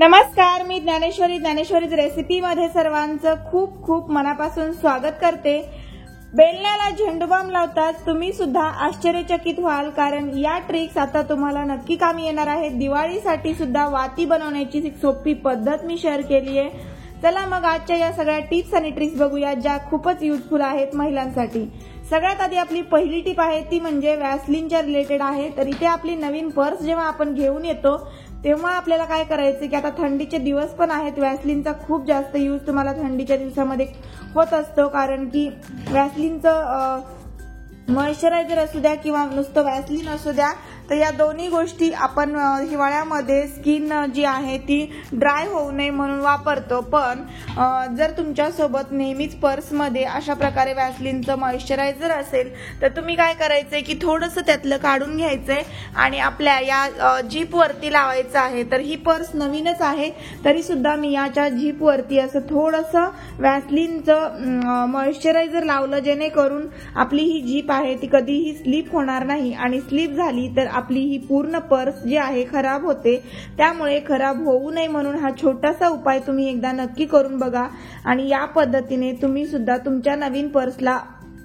नमस्कार, मी ज्ञानेश्वरी रेसिपीमध्ये सर्वांचं खूप खूप मनापासून स्वागत करते। बेलण्याला झेंडूबाम लावतात तुम्ही सुद्धा आश्चर्यचकित व्हाल, कारण या ट्रिक्स आता तुम्हाला नक्की कामी येणार आहेत। दिवाळीसाठी सुद्धा वाती बनवण्याची एक सोपी पद्धत मी शेअर केली आहे। चला मग आजच्या या सगळ्या टिप्स आणि ट्रिक्स बघूया, ज्या खूपच युजफुल आहेत महिलांसाठी। सगळ्यात आधी आपली पहिली टिप आहे ती म्हणजे व्हॅसलिनच्या रिलेटेड आहे। तर इथे आपली नवीन पर्स जेव्हा आपण घेऊन येतो तेव्हा आपल्याला काय करायचं की आता थंडीचे दिवस पण आहेत, व्हॅसलिनचा खूप जास्त यूज तुम्हाला थंडीच्या दिवसामध्ये होत असतो, कारण की व्हॅसलिनचं मॉइश्चरायझर असू द्या किंवा नुसतं व्हॅसलिन असू द्या, तर या दोन्ही गोष्टी आपण हिवाळ्यामध्ये स्किन जी आहे ती ड्राय होऊ नये म्हणून वापरतो। पण जर तुमच्या सोबत नेहमीच पर्समध्ये अशा प्रकारे व्हॅसलिनचं मॉइश्चरायझर असेल तर तुम्ही काय करायचंय की थोडंसं त्यातलं काढून घ्यायचंय आणि आपल्या या जीप वरती लावायचं आहे। तर ही पर्स नवीनच आहे तरी सुद्धा मी याच्या जीप वरती असं थोडंसं व्हॅसलिनचं मॉइश्चरायझर लावलं, जेणेकरून आपली ही जीप आहे ती कधीही स्लिप होणार नाही, आणि स्लिप झाली तर आपली ही पूर्ण पर्स जी आहे खराब होते। त्यामुळे खराब होऊ नये म्हणून हा छोटासा उपाय तुम्ही एकदा नक्की करून बघा, आणि या पद्धतीने तुम्ही सुद्धा तुमच्या नवीन पर्सला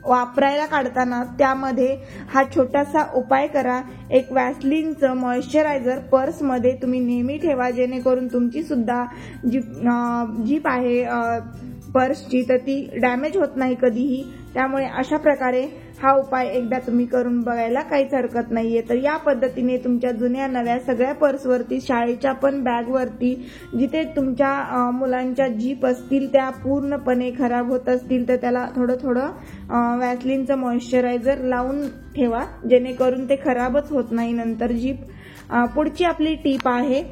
वापरायला काढताना त्यामध्ये हा छोटासा उपाय करा। एक व्हॅसलिनचं मॉइश्चरायझर पर्समध्ये तुम्ही नेहमी ठेवा, जेणेकरून तुमची सुद्धा जीप आहे पर्सची तर ती डॅमेज होत नाही कधीही। त्यामुळे अशा प्रकारे हा उपाय एकदा तुम्ही करून बघायला काहीच हरकत नाहीये। तर या पद्धतीने तुमच्या जुन्या नव्या सगळ्या पर्सवरती, शाळेच्या पण बॅगवरती, जिथे तुमच्या मुलांच्या जीप असतील त्या पूर्णपणे खराब होत असतील तर त्याला थोडं थोडं व्हॅसलिनचं मॉइश्चरायझर लावून ठेवा, जेणेकरून ते खराबच होत नाही नंतर जीप। पुढची आपली टिप आहे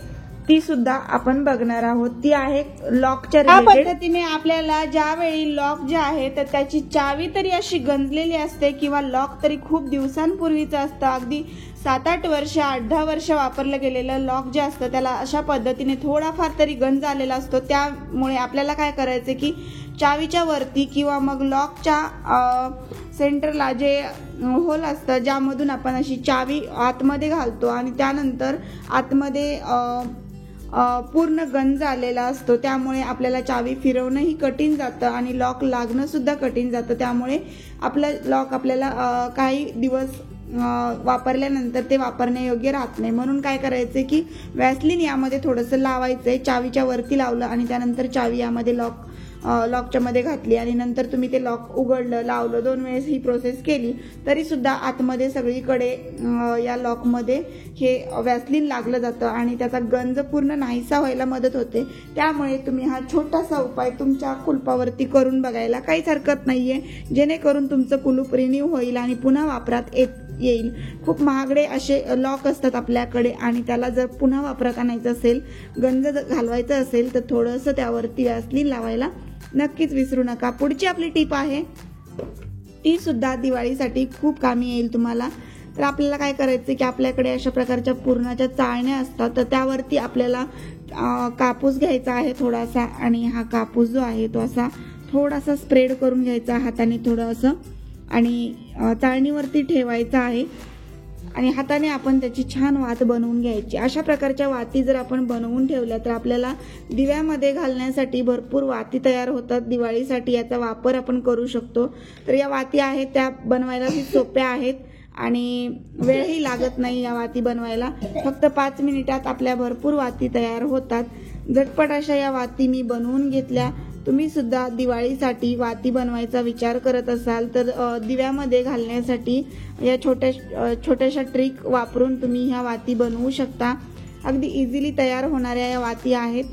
ती सुद्धा आपण बघणार आहोत, ती आहे लॉकच्या रिलेटेड। पद्धतीने आपल्याला ज्यावेळी लॉक जे आहे तर त्याची चावी तरी अशी गंजलेली असते किंवा लॉक तरी खूप दिवसांपूर्वीचं असतं, अगदी 7-8 वर्ष 8-10 वर्ष वापरलं गेलेलं लॉक जे असतं त्याला अशा पद्धतीने थोडाफार तरी गंज आलेला असतो। त्यामुळे आपल्याला काय करायचं की चावीच्या वरती किंवा मग लॉकच्या सेंटरला जे होल असतं ज्यामधून आपण अशी चावी आतमध्ये घालतो आणि त्यानंतर आतमध्ये पूर्ण गंज आलेला असतो, त्यामुळे आपल्याला चावी फिरवणंही कठीण जातं आणि लॉक लागणं सुद्धा कठीण जातं। त्यामुळे आपलं लॉक आपल्याला काही दिवस वापरल्यानंतर ते वापरण्यायोग्य राहत नाही। म्हणून काय करायचंय की व्हॅसलिन यामध्ये थोडंसं लावायचंय, चावीच्या वरती लावलं आणि त्यानंतर चावी यामध्ये लॉकच्या मध्ये घातली आणि नंतर तुम्ही ते लॉक उघडलं लावलं, 2 वेळेस ही प्रोसेस केली तरी सुद्धा आतमध्ये सगळीकडे या लॉकमध्ये हे व्हॅसलिन लागलं जातं आणि त्याचा गंज पूर्ण नाहीसा व्हायला मदत होते। त्यामुळे तुम्ही हा छोटासा उपाय तुमच्या कुलपावरती करून बघायला काहीच हरकत नाहीये, जेणेकरून तुमचं कुलूप रिन्यू होईल आणि पुन्हा वापरात येईल। खूप महागडे असे लॉक असतात आपल्याकडे आणि त्याला जर पुन्हा वापरात आणायचं असेल, गंज घालवायचं असेल तर थोडंसं त्यावरती व्हॅसलिन लावायला नक्कीच विसरू नका। पुढची आपली टिप आहे ती सुद्धा दिवाळीसाठी खूप कामी येईल तुम्हाला। तर आपल्याला काय करायचं की आपल्याकडे अशा प्रकारच्या पुरणाच्या चाळण्या असतात, तर त्यावरती आपल्याला कापूस घ्यायचा आहे थोडासा, आणि हा कापूस जो आहे तो असा थोडासा स्प्रेड करून घ्यायचा हाताने थोडं असं, आणि चाळणीवरती ठेवायचा आहे आणि हाताने आपण त्याची छान वात बनवून घ्यायची। अशा प्रकारच्या वाती जर आपण बनवून ठेवल्या तर आपल्याला दिव्यामध्ये घालण्यासाठी भरपूर वाती तयार होतात। दिवाळीसाठी याचा वापर आपण करू शकतो। तर या वाती आहेत त्या बनवायला खूप सोप्या आहेत आणि वेळही लागत नाही या वाती बनवायला, फक्त 5 मिनिटात आपल्या भरपूर वाती तयार होतात। झटपट अशा या वाती मी बनवून घेतल्या। तुम्ही सुद्धा दिवाळीसाठी वाती बनवायचा विचार करत असाल तर दिव्यामध्ये घालण्यासाठी या छोट्याशा ट्रिक वापरून तुम्ही ह्या वाती बनवू शकता। अगदी इझिली तयार होणाऱ्या या वाती आहेत।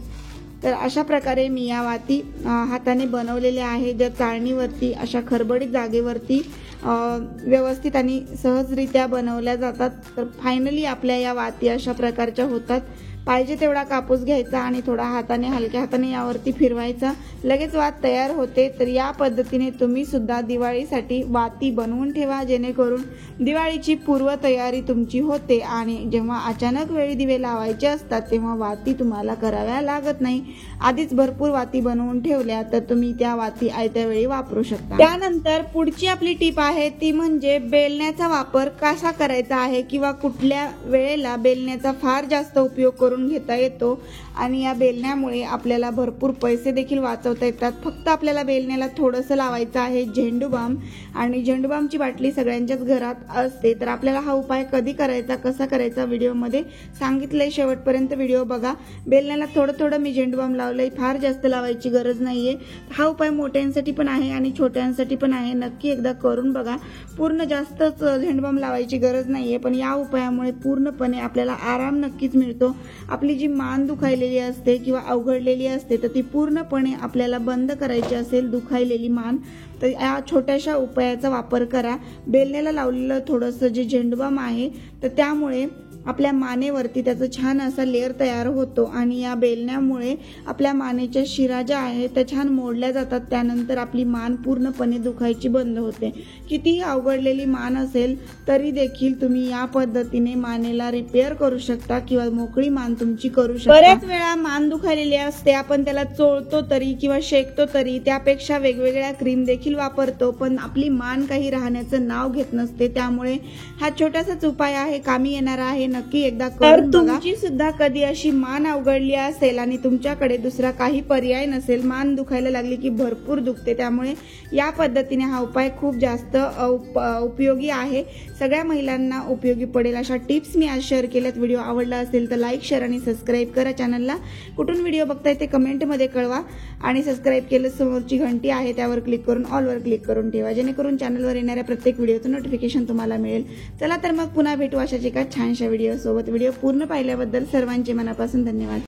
तर अशा प्रकारे मी या वाती हाताने बनवलेल्या आहेत, ज्या चाळणीवरती अशा खरबडीत जागेवरती व्यवस्थित आणि सहजरित्या बनवल्या जातात। तर फायनली आपल्या या वाती अशा प्रकारच्या होतात। पाहिजे तेवढा कापूस घ्यायचा आणि थोडा हाताने हलक्या हाताने यावरती फिरवायचा, लगेच वात तयार होते। तर या पद्धतीने तुम्ही सुद्धा दिवाळीसाठी वाती बनवून ठेवा, जेणेकरून दिवाळीची पूर्वतयारी तुमची होते आणि जेव्हा अचानक वेळी दिवे लावायचे असतात तेव्हा वाती तुम्हाला कराव्या लागत नाही। आधीच भरपूर वाती बनवून ठेवल्या तर तुम्ही त्या वाती आयत्या वेळी वापरू शकता। त्यानंतर पुढची आपली टिप आहे ती म्हणजे बेलण्याचा वापर कसा करायचा आहे किंवा कुठल्या वेळेला बेलण्याचा फार जास्त उपयोग करून घेता येतो आणि या बेलण्यामुळे आपल्याला भरपूर पैसे देखील वाचवता येतात। फक्त आपल्याला बेलण्याला थोडंसं लावायचं आहे झेंडूबाम, आणि झेंडूबामची बाटली सगळ्यांच्याच घरात असते। तर आपल्याला हा उपाय कधी करायचा, कसा करायचा व्हिडिओमध्ये सांगितलंय, शेवटपर्यंत व्हिडिओ बघा। बेलण्याला थोडं थोडं मी झेंडूबाम लावलंय, फार जास्त लावायची गरज नाहीये। हा उपाय मोठ्यांसाठी पण आहे आणि छोट्यांसाठी पण आहे, नक्की एकदा करून बघा। पूर्ण जास्तच झेंडूबाम लावायची गरज नाहीये, पण या उपायामुळे पूर्णपणे आपल्याला आराम नक्कीच मिळतो। आपली जी मान दुखायलेली असते किंवा अवघडलेली असते तर ती पूर्णपणे आपल्याला बंद करायची असेल दुखायलेली मान, तर या छोट्याशा उपायाचा वापर करा। बेलण्याला लावलेलं थोडंसं जे झेंडूबाम आहे तर त्यामुळे आपल्या मानेवरती त्याचं छान असा लेअर तयार होतो आणि या बेलण्यामुळे आपल्या मानेच्या शिरा ज्या आहेत त्या छान मोडल्या जातात। त्यानंतर आपली मान पूर्णपणे दुखायची बंद होते। कितीही अवघडलेली मान असेल तरी देखील तुम्ही या पद्धतीने मानेला रिपेअर करू शकता किंवा मोकळी मान तुमची करू शकता। बऱ्याच वेळा मान दुखायलेली असते, आपण त्याला चोळतो तरी किंवा शेकतो तरी, त्यापेक्षा वेगवेगळ्या क्रीम देखील वापरतो, पण आपली मान काही राहण्याचं नाव घेत नसते। त्यामुळे हा छोटासाच उपाय आहे, कामी येणारा आहे, नक्की एकदा करून बघा। तुमची सुद्धा कधी अशी मान अवघडली असेल आणि तुमच्याकडे दुसरा काही पर्याय नसेल, मान दुखायला लागली की भरपूर दुखते, त्यामुळे या पद्धतीने हा उपाय खूप जास्त उपयोगी आहे। सगळ्या महिलांना उपयोगी पडेल अशा टिप्स मी आज शेअर केल्यात। व्हिडिओ आवडला असेल तर लाईक, शेअर आणि सबस्क्राईब करा चॅनलला। कुठून व्हिडिओ बघताय ते कमेंटमध्ये कळवा आणि सबस्क्राईब केलं समोरची घंटी आहे त्यावर क्लिक करून ऑलवर क्लिक करून ठेवा, जेणेकरून चॅनलवर येणाऱ्या प्रत्येक व्हिडिओचं नोटिफिकेशन तुम्हाला मिळेल। चला तर मग पुन्हा भेटू अशाच एका छानशा व्हिडिओ सोबत। व्हिडिओ पूर्ण पाहिल्याबद्दल सर्वांचे मनापासून धन्यवाद।